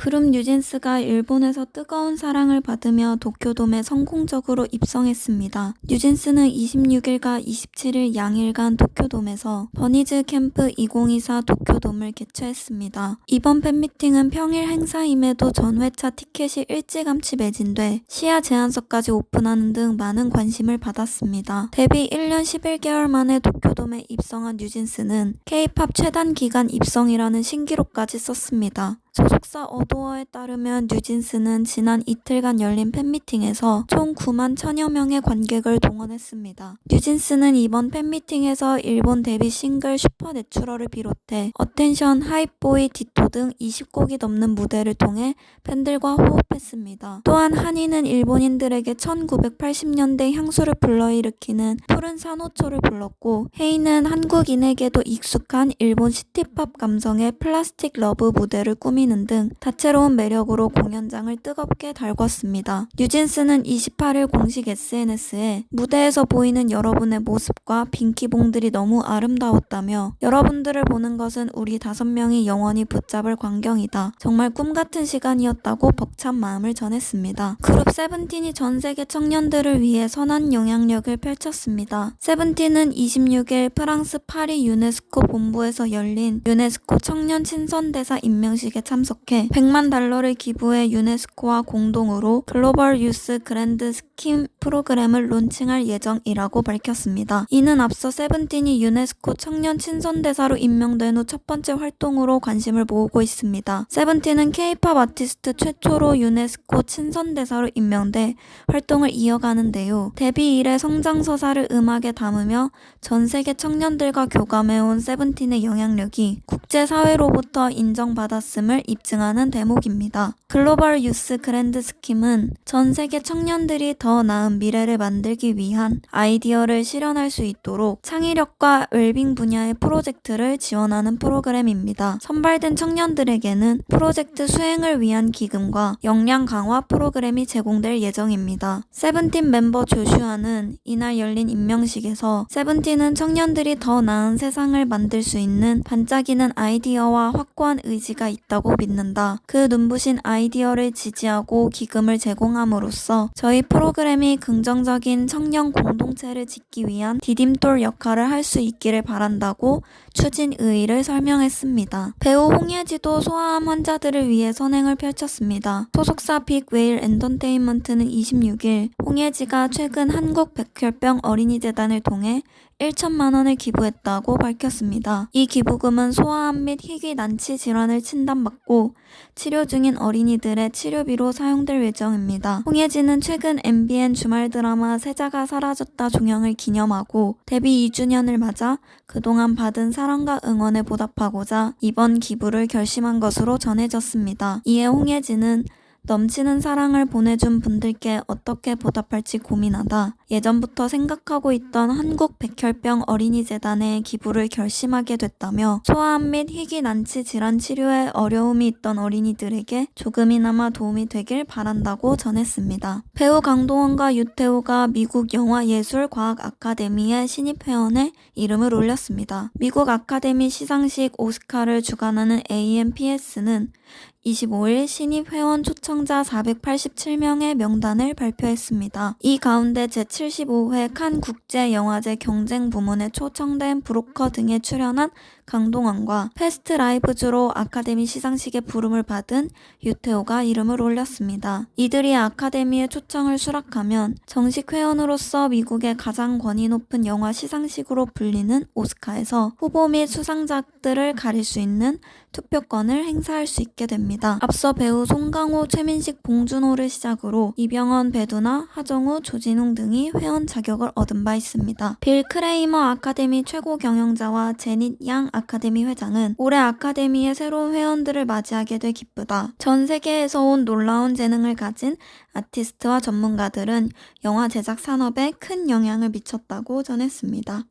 그룹 뉴진스가 일본에서 뜨거운 사랑을 받으며 도쿄돔에 성공적으로 입성했습니다. 뉴진스는 26일과 27일 양일간 도쿄돔에서 버니즈 캠프 2024 도쿄돔을 개최했습니다. 이번 팬미팅은 평일 행사임에도 전회차 티켓이 일찌감치 매진돼 시야 제한석까지 오픈하는 등 많은 관심을 받았습니다. 데뷔 1년 11개월 만에 도쿄돔에 입성한 뉴진스는 K-팝 최단 기간 입성이라는 신기록까지 썼습니다. 소속사 어도어에 따르면 뉴진스는 지난 이틀간 열린 팬미팅에서 총 9만 1000여 명의 관객을 동원했습니다. 뉴진스는 이번 팬미팅에서 일본 데뷔 싱글 슈퍼내추럴을 비롯해 어텐션, 하이보이, 디토 등 20곡이 넘는 무대를 통해 팬들과 호흡했습니다. 또한 한이는 일본인들에게 1980년대 향수를 불러일으키는 푸른 산호초를 불렀고, 헤이는 한국인에게도 익숙한 일본 시티팝 감성의 플라스틱 러브 무대를 꾸미는 등 다채로운 매력으로 공연장을 뜨겁게 달궜습니다. 뉴진스는 28일 공식 SNS에 무대에서 보이는 여러분의 모습과 빈키봉들이 너무 아름다웠다며 여러분들을 보는 것은 우리 5명이 영원히 붙잡을 광경이다. 정말 꿈같은 시간이었다고 벅찬 마음을 전했습니다. 그룹 세븐틴이 전세계 청년들을 위해 선한 영향력을 펼쳤습니다. 세븐틴은 26일 프랑스 파리 유네스코 본부에서 열린 유네스코 청년 친선대사 임명식에 참석해 100만 달러를 기부해 유네스코와 공동으로 글로벌 유스 그랜드 스킴 프로그램을 론칭할 예정이라고 밝혔습니다. 이는 앞서 세븐틴이 유네스코 청년 친선대사로 임명된 후 첫 번째 활동으로 관심을 모으고 있습니다. 세븐틴은 K-팝 아티스트 최초로 유네스코 친선대사로 임명돼 활동을 이어가는데요. 데뷔 이래 성장서사를 음악에 담으며 전 세계 청년들과 교감해온 세븐틴의 영향력이 국제사회로부터 인정받았음을 입증하는 대목입니다. 글로벌 유스 그랜드 스킴은 전 세계 청년들이 더 나은 미래를 만들기 위한 아이디어를 실현할 수 있도록 창의력과 웰빙 분야의 프로젝트를 지원하는 프로그램입니다. 선발된 청년들에게는 프로젝트 수행을 위한 기금과 역량 강화 프로그램이 제공될 예정입니다. 세븐틴 멤버 조슈아는 이날 열린 임명식에서 세븐틴은 청년들이 더 나은 세상을 만들 수 있는 반짝이는 아이디어와 확고한 의지가 있다고 믿는다. 그 눈부신 아이디어를 지지하고 기금을 제공함으로써 저희 프로그램이 긍정적인 청년 공동체를 짓기 위한 디딤돌 역할을 할 수 있기를 바란다고 추진 의의를 설명했습니다. 배우 홍예지도 소아암 환자들을 위해 선행을 펼쳤습니다. 소속사 빅웨일 엔터테인먼트는 26일 홍예지가 최근 한국 백혈병 어린이재단을 통해 1천만 원을 기부했다고 밝혔습니다. 이 기부금은 소아암 및 희귀 난치 질환을 진단받고 치료 중인 어린이들의 치료비로 사용될 예정입니다. 홍예진은 최근 MBN 주말 드라마 세자가 사라졌다 종영을 기념하고 데뷔 2주년을 맞아 그동안 받은 사랑과 응원에 보답하고자 이번 기부를 결심한 것으로 전해졌습니다. 이에 홍예진은 넘치는 사랑을 보내준 분들께 어떻게 보답할지 고민하다 예전부터 생각하고 있던 한국 백혈병 어린이재단에 기부를 결심하게 됐다며 소아암 및 희귀 난치 질환 치료에 어려움이 있던 어린이들에게 조금이나마 도움이 되길 바란다고 전했습니다. 배우 강동원과 유태호가 미국 영화예술과학 아카데미의 신입회원에 이름을 올렸습니다. 미국 아카데미 시상식 오스카를 주관하는 AMPS는 25일 신입 회원 초청자 487명의 명단을 발표했습니다. 이 가운데 제75회 칸 국제영화제 경쟁 부문에 초청된 브로커 등에 출연한 강동원과 패스트 라이브즈로 아카데미 시상식에 부름을 받은 유태호가 이름을 올렸습니다. 이들이 아카데미의 초청을 수락하면 정식 회원으로서 미국의 가장 권위 높은 영화 시상식으로 불리는 오스카에서 후보 및 수상작들을 가릴 수 있는 투표권을 행사할 수 있게 됩니다. 앞서 배우 송강호, 최민식, 봉준호를 시작으로 이병헌, 배두나, 하정우, 조진웅 등이 회원 자격을 얻은 바 있습니다. 빌 크레이머 아카데미 최고 경영자와 제닛 양 아카데미 회장은 올해 아카데미의 새로운 회원들을 맞이하게 돼 기쁘다. 전 세계에서 온 놀라운 재능을 가진 아티스트와 전문가들은 영화 제작 산업에 큰 영향을 미쳤다고 전했습니다.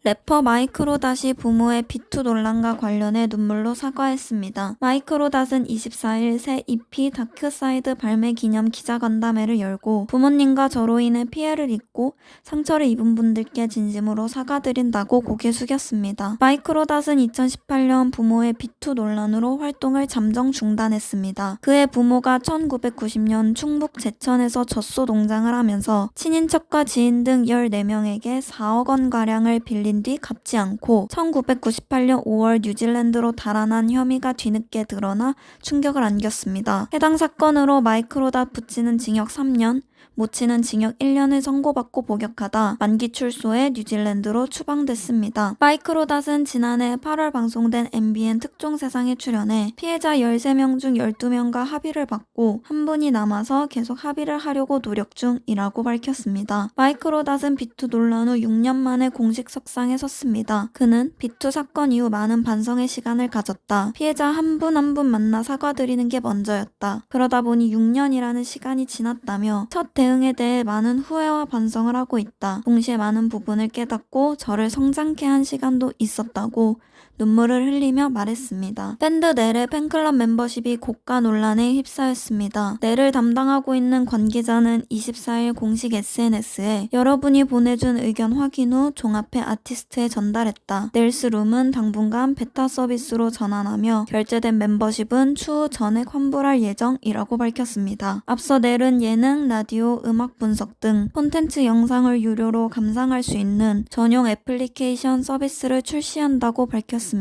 래퍼 마이크로닷이 부모의 비투 논란과 관련해 눈물로 사과했습니다. 마이크로닷은 24일 새 EP 다크사이드 발매 기념 기자간담회를 열고 부모님과 저로 인해 피해를 입고 상처를 입은 분들께 진심으로 사과드린다고 고개 숙였습니다. 마이크로닷은 2018년 부모의 비투 논란으로 활동을 잠정 중단했습니다. 그의 부모가 1990년 충북 제천에서 젖소 농장을 하면서 친인척과 지인 등 14명에게 4억 원가량을 빌린 뒤 갚지 않고 1998년 5월 뉴질랜드로 달아난 혐의가 뒤늦게 드러나 충격을 안겼습니다. 해당 사건으로 마이크로닷 부치는 징역 3년, 모치는 징역 1년을 선고받고 복역하다 만기 출소해 뉴질랜드로 추방됐습니다. 마이크로닷은 지난해 8월 방송된 MBN 특종세상에 출연해 피해자 13명 중 12명과 합의를 받고 한 분이 남아서 계속 합의를 하려고 노력 중이라고 밝혔습니다. 마이크로닷은 비투 논란 후 6년 만에 공식 석상에 섰습니다. 그는 비투 사건 이후 많은 반성의 시간을 가졌다. 피해자 한 분 한 분 만나 사과드리는 게 먼저였다. 그러다 보니 6년이라는 시간이 지났다며 첫 대응에 대해 많은 후회와 반성을 하고 있다. 동시에 많은 부분을 깨닫고 저를 성장케 한 시간도 있었다고 눈물을 흘리며 말했습니다. 밴드 넬의 팬클럽 멤버십이 고가 논란에 휩싸였습니다. 넬을 담당하고 있는 관계자는 24일 공식 SNS에 여러분이 보내준 의견 확인 후 종합해 아티스트에 전달했다. 넬스룸은 당분간 베타 서비스로 전환하며 결제된 멤버십은 추후 전액 환불할 예정이라고 밝혔습니다. 앞서 넬은 예능, 라디오, 음악 분석 등 콘텐츠 영상을 유료로 감상할 수 있는 전용 애플리케이션 서비스를 출시한다고 밝혔습니다.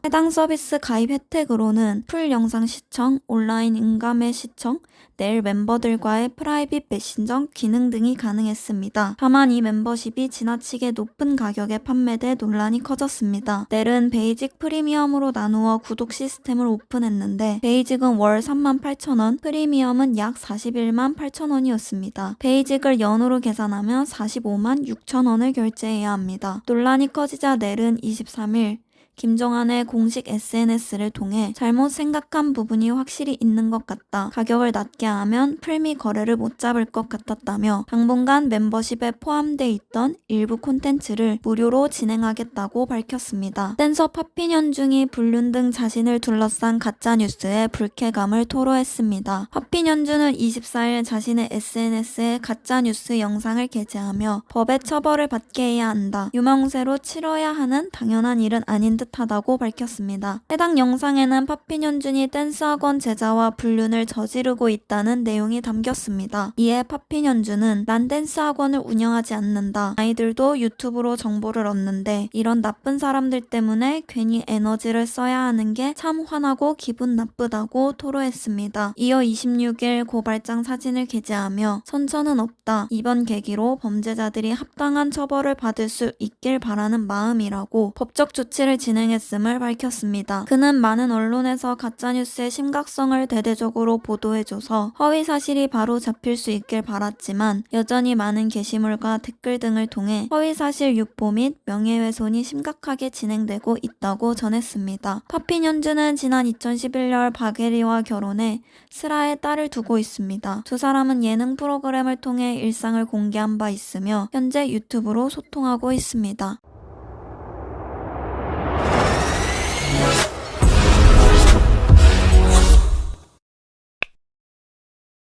해당 서비스 가입 혜택으로는 풀 영상 시청, 온라인 인감의 시청, 넬 멤버들과의 프라이빗 메신저 기능 등이 가능했습니다. 다만 이 멤버십이 지나치게 높은 가격에 판매돼 논란이 커졌습니다. 넬은 베이직 프리미엄으로 나누어 구독 시스템을 오픈했는데 베이직은 월 38,000원, 프리미엄은 약 41만 8천원이었습니다. 베이직을 연으로 계산하면 45만 6천원을 결제해야 합니다. 논란이 커지자 넬은 23일 김정한의 공식 SNS를 통해 잘못 생각한 부분이 확실히 있는 것 같다. 가격을 낮게 하면 풀미 거래를 못 잡을 것 같았다며 당분간 멤버십에 포함돼 있던 일부 콘텐츠를 무료로 진행하겠다고 밝혔습니다. 댄서 파피년중이 불륜 등 자신을 둘러싼 가짜뉴스에 불쾌감을 토로했습니다. 파피년주는 24일 자신의 SNS에 가짜뉴스 영상을 게재하며 법의 처벌을 받게 해야 한다. 유명세로 치러야 하는 당연한 일은 아닌 듯 하다고 밝혔습니다. 해당 영상에는 파피년준이 댄스학원 제자와 불륜을 저지르고 있다는 내용이 담겼습니다. 이에 파피년준은 난 댄스학원을 운영하지 않는다. 아이들도 유튜브로 정보를 얻는데 이런 나쁜 사람들 때문에 괜히 에너지를 써야 하는 게 참 화나고 기분 나쁘다고 토로했습니다. 이어 26일 고발장 사진을 게재하며 선처는 없다. 이번 계기로 범죄자들이 합당한 처벌을 받을 수 있길 바라는 마음이라고 법적 조치를 진행했음을 밝혔습니다. 그는 많은 언론에서 가짜뉴스의 심각성을 대대적으로 보도해줘서 허위사실이 바로 잡힐 수 있길 바랐지만 여전히 많은 게시물과 댓글 등을 통해 허위사실 유포 및 명예훼손이 심각하게 진행되고 있다고 전했습니다. 파피년주는 지난 2011년 박예리와 결혼해 슬아의 딸을 두고 있습니다. 두 사람은 예능 프로그램을 통해 일상을 공개한 바 있으며 현재 유튜브로 소통하고 있습니다.